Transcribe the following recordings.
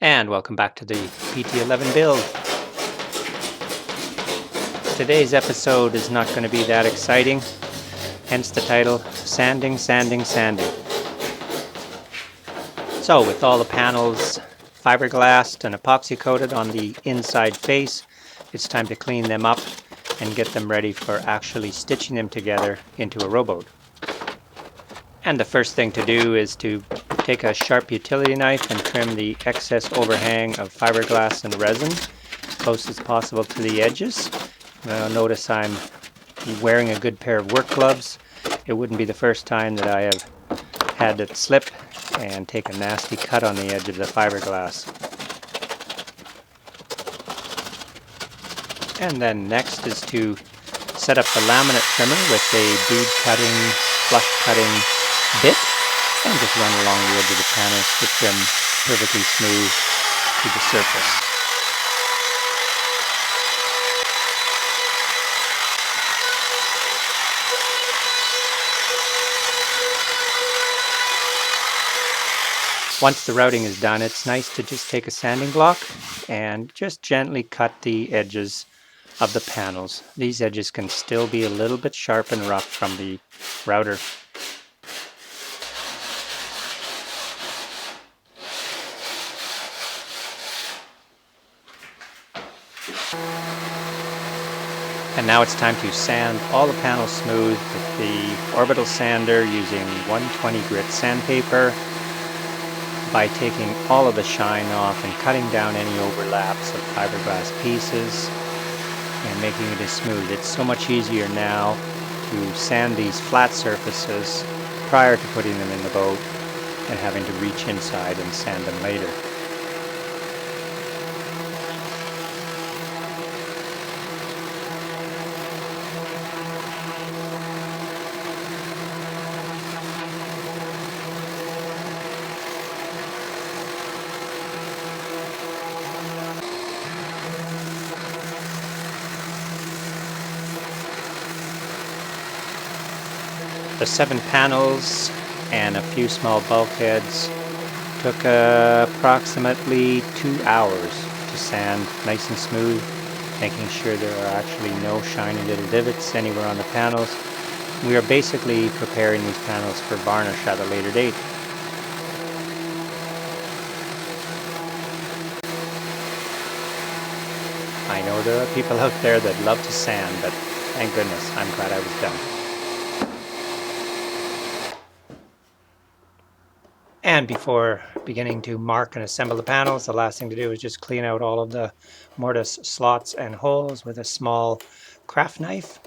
And welcome back to the PT11 build. Today's episode is not going to be that exciting, hence the title, Sanding, Sanding, Sanding. So with all the panels fiberglassed and epoxy coated on the inside face, it's time to clean them up and get them ready for actually stitching them together into a rowboat. And the first thing to do is to take a sharp utility knife and trim the excess overhang of fiberglass and resin close as possible to the edges. Notice I'm wearing a good pair of work gloves. It wouldn't be the first time that I have had it slip and take a nasty cut on the edge of the fiberglass. And then next is to set up the laminate trimmer with a bead cutting, flush cutting bit and just run along the edge of the panels to trim perfectly smooth to the surface. Once the routing is done, it's nice to just take a sanding block and just gently cut the edges of the panels. These edges can still be a little bit sharp and rough from the router. And now it's time to sand all the panels smooth with the orbital sander using 120 grit sandpaper by taking all of the shine off and cutting down any overlaps of fiberglass pieces and making it as smooth. It's so much easier now to sand these flat surfaces prior to putting them in the boat and having to reach inside and sand them later. The 7 panels and a few small bulkheads took approximately 2 hours to sand nice and smooth, making sure there are actually no shiny little divots anywhere on the panels. We are basically preparing these panels for varnish at a later date. I know there are people out there that love to sand, but thank goodness I'm glad I was done. And before beginning to mark and assemble the panels, the last thing to do is just clean out all of the mortise slots and holes with a small craft knife,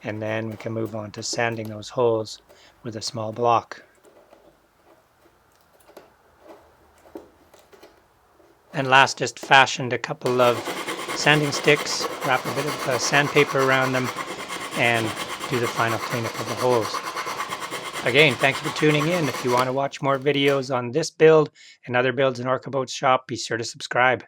and then we can move on to sanding those holes with a small block. And last, just fashioned a couple of sanding sticks, wrap a bit of sandpaper around them, and do the final cleanup of the holes. Again, thank you for tuning in. If you want to watch more videos on this build and other builds in OrcaBoats shop, be sure to subscribe.